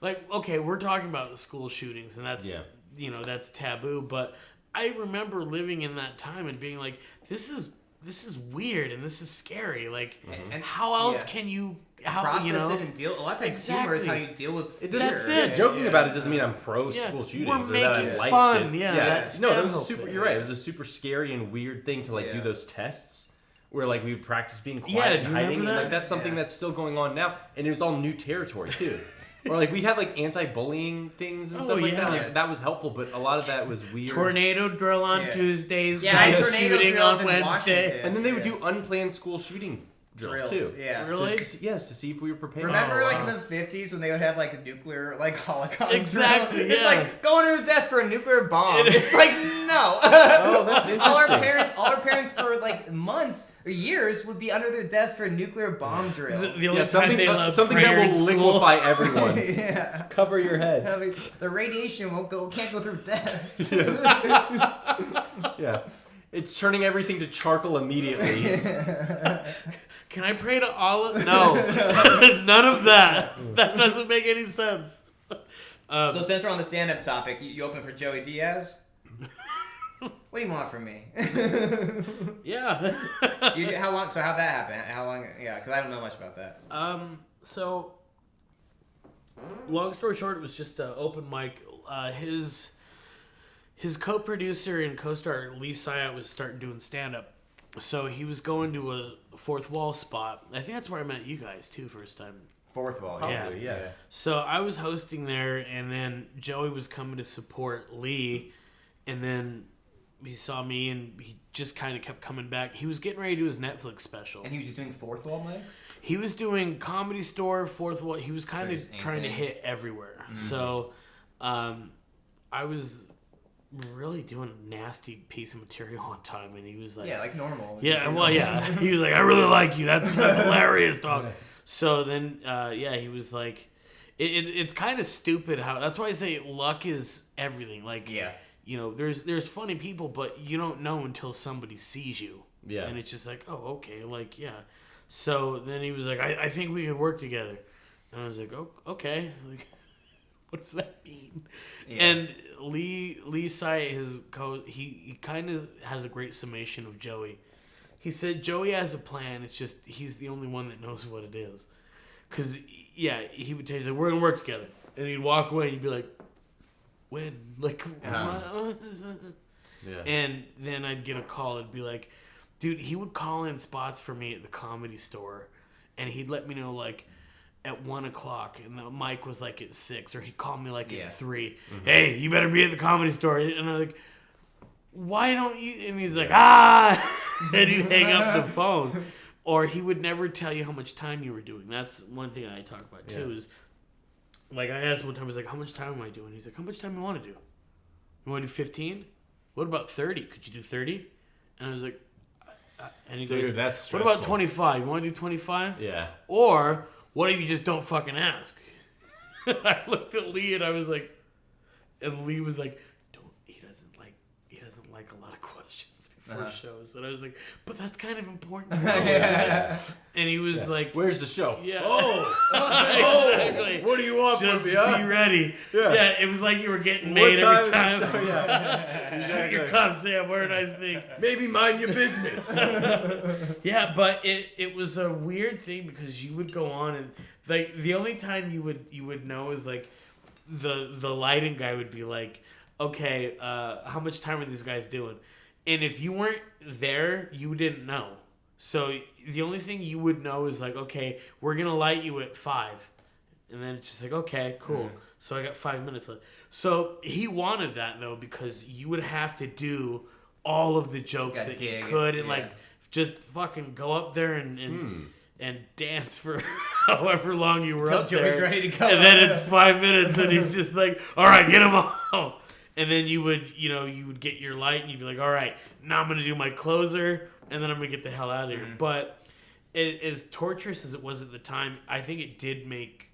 S1: okay, we're talking about the school shootings and that's you know, that's taboo, but I remember living in that time and being like, this is weird and this is scary. Like, and how else can you
S3: process
S1: you know,
S3: it and deal? A lot of times, humor is how you deal with.
S1: That's it.
S2: Joking about it doesn't mean I'm pro school shootings.
S1: We're
S2: or
S1: making
S2: that I
S1: fun.
S2: It.
S1: Yeah.
S2: No, that was a super. You're right. It was a super scary and weird thing to like do those tests where like we would practice being quiet and hiding.
S1: That?
S2: And, like that's something that's still going on now, and it was all new territory too. Or like we had like anti-bullying things and stuff like that. Like, that was helpful, but a lot of that was weird.
S1: Tornado drill on Tuesdays.
S3: Tornado
S1: shooting on Wednesday.
S2: And then they would do unplanned school shooting drills too.
S3: Yeah.
S1: Really?
S2: To see if we were prepared.
S3: Remember like in the 50s when they would have like a nuclear like holocaust?
S1: Exactly.
S3: It's like go under the desk for a nuclear bomb. It's like no.
S2: Oh, that's interesting.
S3: all our parents for like months or years would be under their desk for nuclear bomb drills.
S2: Something that will liquefy everyone. Cover your head.
S3: I mean, the radiation can't go through desks.
S2: Yeah. It's turning everything to charcoal immediately.
S1: Can I pray to Allah? No. None of that. That doesn't make any sense.
S3: So since we're on the stand-up topic, you open for Joey Diaz? What do you want from me?
S1: Yeah.
S3: How long? So how'd that happen? How long? Yeah, because I don't know much about that.
S1: So, long story short, it was just an open mic. His co-producer and co-star Lee Syatt was starting doing stand-up. So he was going to a Fourth Wall spot. I think that's where I met you guys, too, first time.
S3: Fourth Wall,
S2: yeah.
S1: So I was hosting there, and then Joey was coming to support Lee, and then he saw me, and he just kind of kept coming back. He was getting ready to do his Netflix special.
S3: And he was just doing Fourth Wall mics?
S1: He was doing Comedy Store, Fourth Wall. He was kind of trying to hit everywhere. Mm-hmm. So I was really doing a nasty piece of material on time, and he was like,
S3: yeah, like normal.
S1: Yeah, well, yeah. He was like, I really like you. That's hilarious, dog. So then, he was like, it's kind of stupid how. That's why I say luck is everything. Like, you know, there's funny people, but you don't know until somebody sees you. Yeah, and it's just like, oh, okay, like, yeah. So then he was like, I think we could work together, and I was like, oh, okay, like. What does that mean? Yeah. And Lee Syatt, he kind of has a great summation of Joey. He said Joey has a plan. It's just he's the only one that knows what it is. Because, he would tell you, like, we're going to work together. And he'd walk away and you'd be like, when? Like, what? Yeah. And then I'd get a call. It'd be like, dude, he would call in spots for me at the Comedy Store. And he'd let me know, like, at 1:00, and the mic was like at 6, or he'd call me like at 3. Mm-hmm. Hey, you better be at the Comedy Store. And I'm like, why don't you? And he's like, and he'd hang up the phone. Or he would never tell you how much time you were doing. That's one thing I talk about too. Is like I asked one time, I was like, how much time am I doing? He's like, how much time do you want to do? You want to do 15? What about 30? Could you do 30? And I was like, and he goes,
S2: that's
S1: what
S2: stressful.
S1: about 25? You want to do 25?
S2: Yeah.
S1: Or what if you just don't fucking ask? I looked at Lee and I was like, and Lee was like, he doesn't like a lot of questions before shows. And I was like, but that's kind of important. And he was like,
S2: where's the show?
S1: Yeah.
S2: Exactly. What do you want
S1: just
S2: from me? Huh?
S1: Be ready. Yeah, it was like you were getting made every time. You shoot your cuffs, say I'm wearing a nice thing.
S2: Maybe mind your business.
S1: Yeah, but it was a weird thing because you would go on and like the only time you would know is like the lighting guy would be like, okay, how much time are these guys doing? And if you weren't there, you didn't know. So the only thing you would know is like, okay, we're gonna light you at 5, and then it's just like, okay, cool. Mm-hmm. So I got 5 minutes left. So he wanted that though because you would have to do all of the jokes that you could and like just fucking go up there and dance for however long you were up
S3: Joey's
S1: there.
S3: ready to go.
S1: And then it's 5 minutes and he's just like, all right, get him on. And then you would get your light and you'd be like, all right, now I'm going to do my closer and then I'm going to get the hell out of here. Mm-hmm. But as torturous as it was at the time, I think it did make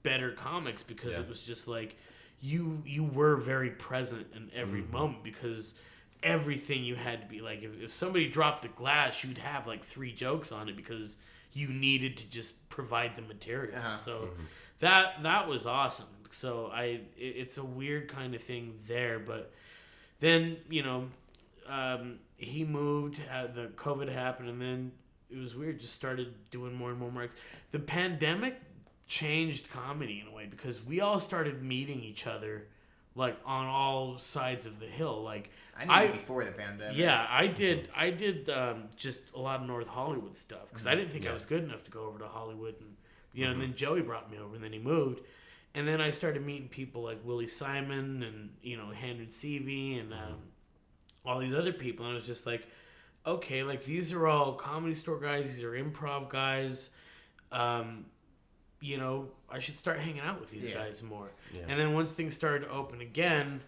S1: better comics because it was just like you were very present in every moment because everything you had to be like, if somebody dropped a glass, you'd have like 3 jokes on it because you needed to just provide the material. Uh-huh. So that was awesome. So it's a weird kind of thing there, but then he moved, the COVID happened, and then it was weird. Just started doing more and more marks. The pandemic changed comedy in a way because we all started meeting each other like on all sides of the hill. Like
S3: I knew before the pandemic.
S1: Yeah, I did just a lot of North Hollywood stuff because I didn't think I was good enough to go over to Hollywood, and and then Joey brought me over, and then he moved. And then I started meeting people like Willie Simon and, Henry Seavey and all these other people. And I was just like, okay, like these are all Comedy Store guys. These are improv guys. I should start hanging out with these guys more. Yeah. And then once things started to open again,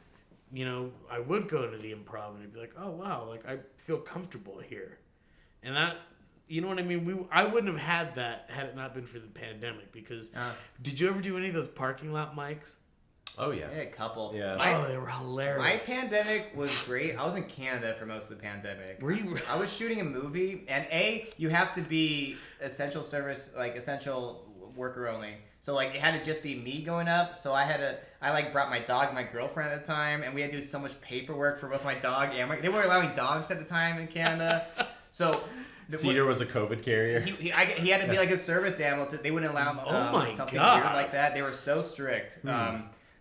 S1: I would go to the improv and I'd be like, oh, wow, like I feel comfortable here. And that... You know what I mean? I wouldn't have had that had it not been for the pandemic because did you ever do any of those parking lot mics?
S2: Oh, yeah.
S3: Yeah, a couple.
S1: Yeah. They were hilarious.
S3: My pandemic was great. I was in Canada for most of the pandemic.
S1: Were you?
S3: I was shooting a movie, and you have to be essential service, like essential worker only. So like it had to just be me going up. So I brought my dog, and my girlfriend at the time, and we had to do so much paperwork for both my dog and they weren't allowing dogs at the time in Canada. So
S2: Cedar was a COVID carrier.
S3: He had to be like a service animal. They wouldn't allow something weird like that. They were so strict.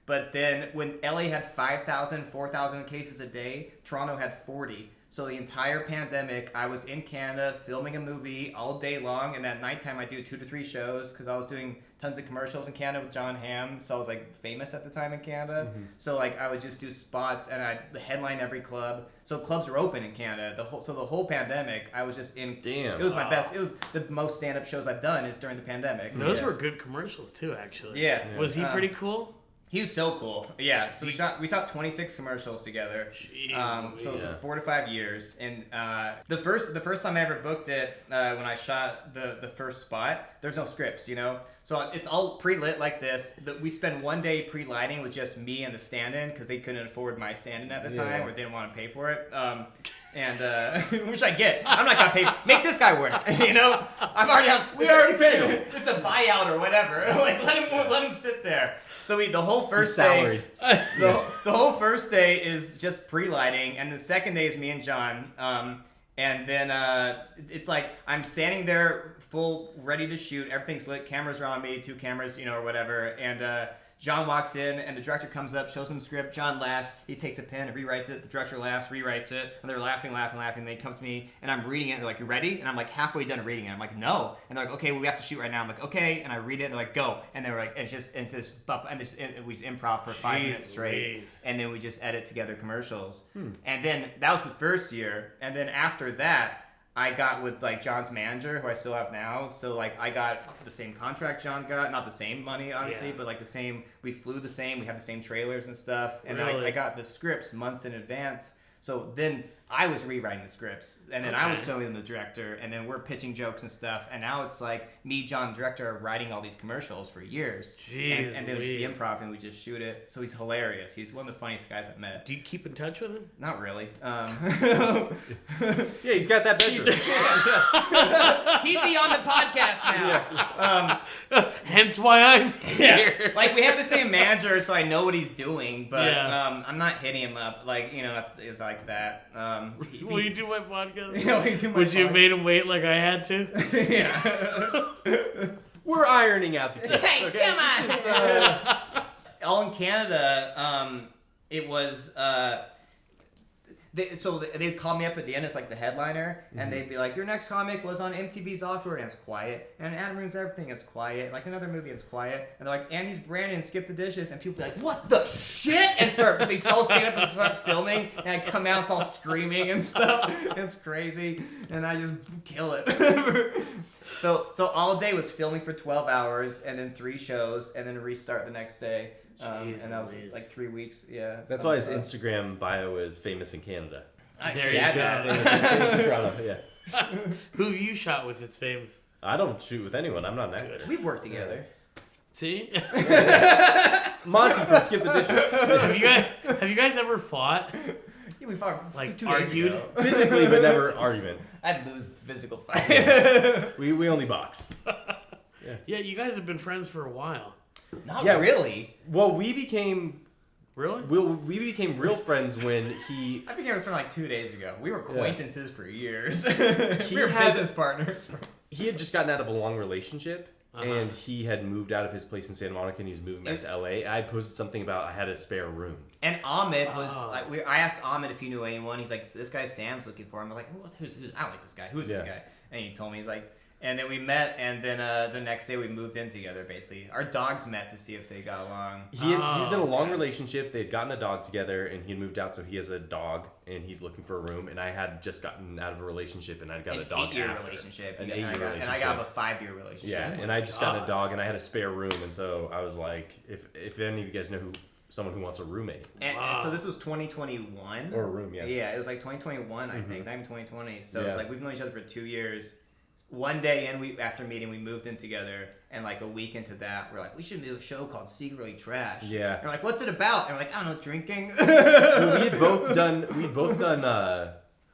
S3: But then when LA had 5,000, 4,000 cases a day, Toronto had 40. So the entire pandemic, I was in Canada filming a movie all day long. And at nighttime, I do 2 to 3 shows because I was doing tons of commercials in Canada with Jon Hamm. So I was like famous at the time in Canada. Mm-hmm. So like I would just do spots and I'd headline every club. So clubs were open in Canada. The whole pandemic, I was just in.
S2: Damn.
S3: It was my best. It was the most stand-up shows I've done is during the pandemic.
S1: Those were good commercials too, actually.
S3: Yeah.
S1: Was he pretty cool?
S3: He was so cool. Yeah. So we shot 26 commercials together.
S1: Jeez,
S3: so 4 to 5 years. And the first time I ever booked it, when I shot the first spot, there's no scripts, So it's all pre-lit like this. We spend one day pre-lighting with just me and the stand-in because they couldn't afford my stand-in at the time or didn't want to pay for it. Which I get. I'm not gonna pay. Make this guy work. I'm already on.
S2: We already paid him.
S3: It's a buyout or whatever. Like let him sit there. So the whole first day, the whole first day is just pre-lighting, and the second day is me and John. And then it's like I'm standing there, full ready to shoot. Everything's lit. Cameras are on me, 2 cameras, or whatever. And John walks in, and the director comes up, shows him the script. John laughs. He takes a pen and rewrites it. The director laughs, rewrites it. And they're laughing. They come to me, and I'm reading it. They're like, "You ready?" And I'm like halfway done reading it. I'm like, "No." And they're like, "Okay, well, we have to shoot right now." I'm like, "Okay." And I read it, and they're like, "Go." And they were like, we just improv for 5 minutes straight. And then we just edit together commercials. And then that was the first year. And then after that, I got with like John's manager, who I still have now. So like I got the same contract John got, not the same money obviously, but like the same. We flew the same. We had the same trailers and stuff. And then I got the scripts months in advance. So then I was rewriting the scripts, and then I was showing them the director, and then we're pitching jokes and stuff. And now it's like me, John, the director, are writing all these commercials for years.
S1: Jeez,
S3: and then we just be improv, and we just shoot it. So he's hilarious. He's one of the funniest guys I've met.
S1: Do you keep in touch with him?
S3: Not really.
S2: Yeah, he's got that bedroom.
S3: He'd be on the podcast now.
S1: Hence why I'm here.
S3: Yeah. Like we have the same manager, so I know what he's doing, but I'm not hitting him up like like that.
S1: Will you do my podcast?
S3: Yeah, will you do my
S1: Would you have made him wait like I had to?
S3: Yeah.
S2: We're ironing out the kinks.
S3: Hey,
S2: okay?
S3: come on! All in Canada, it was. They'd call me up at the end as like the headliner, and they'd be like, "Your next comic was on MTV's Awkward," and it's quiet. And Adam Ruins Everything, it's quiet. Like another movie, it's quiet. And they're like, "Andy's Brandon, Skip the Dishes," and people be like, "What the shit?" And they'd all stand up and start filming, and I'd come out, it's all screaming and stuff. It's crazy, and I just kill it. So all day was filming for 12 hours, and then 3 shows, and then restart the next day. And that was like 3 weeks. Yeah.
S2: That's why his Instagram bio is famous in Canada.
S1: There you go.
S2: Famous in Toronto, yeah.
S1: Who have you shot with that's famous?
S2: I don't shoot with anyone. I'm not that good.
S3: We've worked together.
S1: See?
S2: Monty from Skip the Dishes.
S1: Have you guys ever fought?
S3: Yeah, we fought
S1: like
S3: 2 days
S1: argued?
S3: ago.
S2: Physically, but never argument.
S3: I'd lose the physical fight.
S2: We only box.
S1: Yeah, you guys have been friends for a while.
S3: Not really.
S2: Well, we became
S1: Really?
S2: we became real friends when he.
S3: I became his friend like 2 days ago. We were acquaintances for years.
S2: He
S3: we were
S2: had-
S3: business partners.
S2: He had just gotten out of a long relationship. And he had moved out of his place in Santa Monica and he was moving back to LA. I had posted something about I had a spare room.
S3: And Ahmed was like, I asked Ahmed if he knew anyone. He's like, this guy Sam's looking for him. I was like, who's I don't like this guy. Who's this guy? And he told me, he's like, and then we met, and then the next day we moved in together. Basically, our dogs met to see if they got along.
S2: He was in a long relationship. They had gotten a dog together, and he had moved out, so he has a dog, and he's looking for a room. And I had just gotten out of a relationship, and I got a dog.
S3: An 8-year relationship.
S2: An 8-year relationship.
S3: And I got a 5-year relationship.
S2: Yeah, and I just got a dog, and I had a spare room, and so I was like, if any of you guys know someone who wants a roommate.
S3: And so this was 2021.
S2: Or a room, yeah.
S3: Yeah, it was like 2021, I think, not even 2020. So it's like we've known each other for 2 years. One day after meeting, we moved in together, and like a week into that, we're like, we should do a show called Secretly Trash. Yeah. And we're like, what's it about? And we're like, I don't know, drinking.
S2: Well,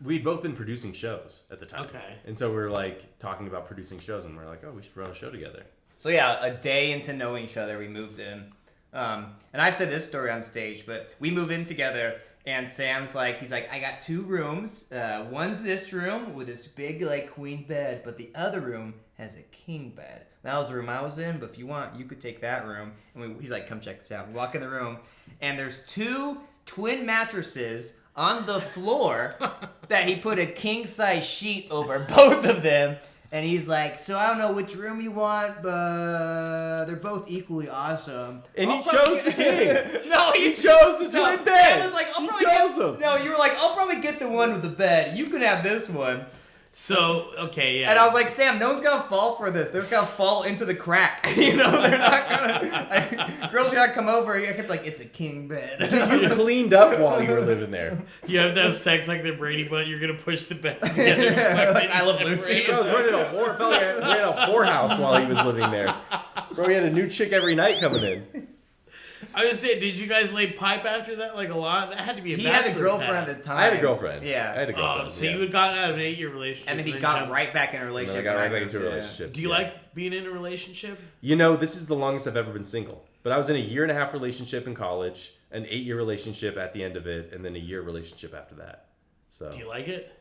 S2: we'd both been producing shows at the time.
S1: Okay.
S2: And so we were like talking about producing shows, and we're like, oh, we should run a show together.
S3: So yeah, a day into knowing each other, we moved in. And I've said this story on stage, but we move in together, and Sam's like, he's like, I got 2 rooms. One's this room with this big like queen bed, but the other room has a king bed. That was the room I was in, but if you want, you could take that room. And he's like, come check this out. We walk in the room, and there's 2 twin mattresses on the floor that he put a king size sheet over both of them. And he's like, so I don't know which room you want, but they're both equally awesome.
S2: And he chose the king.
S3: No,
S2: he chose the twin beds.
S3: I was like,
S2: he chose them.
S3: No, you were like, I'll probably get the one with the bed. You can have this one.
S1: So, okay, yeah.
S3: And I was like, Sam, no one's gonna fall for this. They're just gonna fall into the crack. You know, they're not gonna. Girls are gonna come over. I kept like, it's a king bed.
S2: You cleaned up while you were living there.
S1: You have to have sex like the Brady Bunch. You're gonna push the beds together.
S3: Like I Love Lucy.
S2: Bro, I was running a whorehouse while he was living there. Bro, he had a new chick every night coming in.
S1: I was saying, did you guys lay pipe after that? Like a lot? That had to be a
S3: He had a
S1: bachelor
S3: girlfriend
S1: pad.
S3: at the time.
S2: I had a girlfriend.
S3: Yeah.
S2: I had a girlfriend.
S1: Oh, so you had gotten out of an 8-year relationship.
S3: And then he got right back in a
S2: And
S3: relationship.
S2: then I got right back into a relationship.
S1: Do you like being in a relationship?
S2: You know, this is the longest I've ever been single. But I was in a 1.5-year relationship in college, an 8-year relationship at the end of it, and then a 1-year relationship after that. So
S1: Do you like it?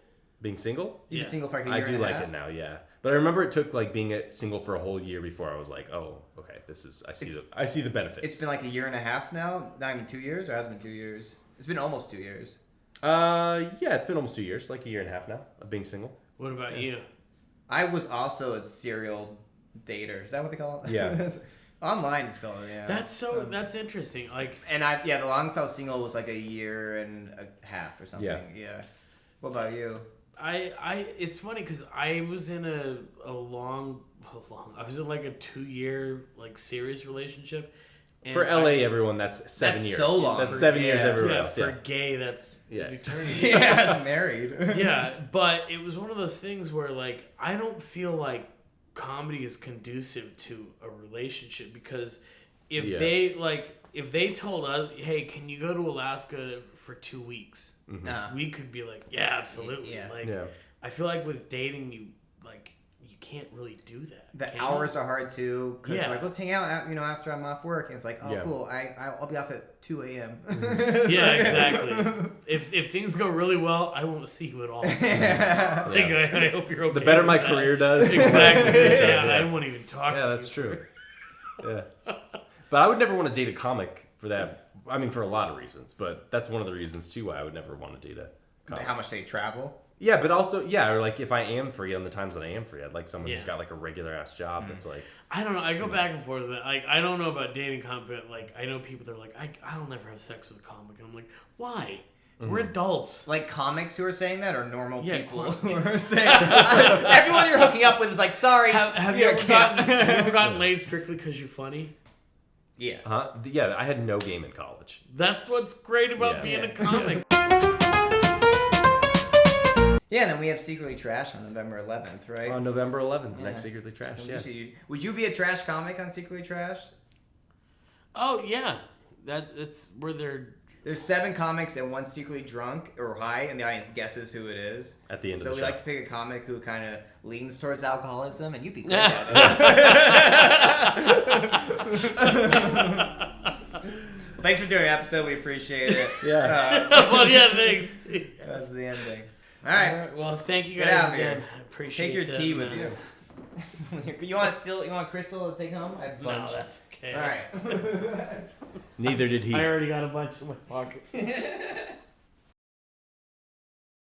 S2: Being single?
S3: You've
S1: Yeah.
S3: been single for like a year
S2: I
S3: and
S2: do
S3: a
S2: like
S3: half?
S2: it now, yeah. But I remember it took like being single for a whole year before I was like, oh, okay, I see the benefits.
S3: It's been like a year and a half now? Not even 2 years? Or has it been 2 years? It's been almost 2 years.
S2: Yeah, it's been almost 2 years, like a year and a half now of being single.
S1: What about you?
S3: I was also a serial dater. Is that what they call it?
S2: Yeah.
S3: Online it's called, yeah.
S1: That's interesting. Like,
S3: And the longest I was single was like a year and a half or something. Yeah. What about you?
S1: it's funny because I was in I was in like a 2-year like serious relationship. And
S2: For LA, everyone, that's 7
S3: That's
S2: years.
S3: so long.
S2: That's 7 years everywhere
S1: Yeah,
S2: else.
S1: for
S2: Yeah.
S1: gay, that's eternity.
S3: Yeah, it's married.
S1: Yeah, but it was one of those things where like I don't feel like comedy is conducive to a relationship because if they told us, hey, can you go to Alaska for 2 weeks?
S3: Nah.
S1: We could be like, yeah, absolutely.
S3: Yeah.
S1: Like,
S2: Yeah.
S1: I feel like with dating, you can't really do that.
S3: The hours are hard too, because
S1: Yeah.
S3: like, let's hang out, after I'm off work, and it's like, oh,
S2: Yeah.
S3: cool, I'll be off at 2 a.m.
S1: Yeah, exactly. If things go really well, I won't see you at all. Like, I hope you're okay.
S2: The better
S1: with
S2: my
S1: that.
S2: career does.
S1: Exactly. Yeah,
S2: Yeah.
S1: I won't even talk to you.
S2: Yeah, that's true. Yeah. But I would never want to date a comic for that. I mean, for a lot of reasons, but that's one of the reasons too why I would never want to date a comic.
S3: How much they travel?
S2: Yeah, but also, or like if I am free on the times that I am free, I'd like someone who's
S1: Yeah.
S2: got like a regular ass job that's like.
S1: I don't know. I go back and forth with it. Like, I don't know about dating comic, but like, I know people that are like, I'll never have sex with a comic, and I'm like, why? We're adults.
S3: Like comics who are saying that, or normal
S1: Yeah,
S3: people who are saying everyone you're hooking up with is like, sorry,
S1: Have you ever gotten laid strictly because you're funny?
S3: Yeah.
S2: Yeah, I had no game in college.
S1: That's what's great about
S2: Yeah.
S1: being a comic.
S3: Yeah, and then we have Secretly Trash on November 11th, right?
S2: On November 11th,
S3: Yeah.
S2: next Secretly Trash. Yeah.
S3: Would you be a trash comic on Secretly Trash?
S1: Oh yeah, that's where they're.
S3: There's 7 comics and one secretly drunk or high, and the audience guesses who it is.
S2: At the end
S3: So
S2: of
S3: we
S2: the show.
S3: like to pick a comic who kind of leans towards alcoholism, and you'd be great
S1: Yeah.
S3: at it. Thanks for doing the episode. We appreciate it.
S2: Yeah.
S1: Well, yeah, thanks.
S3: That's the ending. All right.
S1: Well, thank you
S3: Get
S1: guys
S3: out of
S1: again.
S3: here.
S1: I appreciate
S3: Take your
S1: that,
S3: tea with
S1: man.
S3: you. You want Crystal to take home? I have a
S1: No,
S3: bunch.
S1: that's okay.
S3: All right.
S2: Neither did he.
S1: I already got a bunch in my pocket.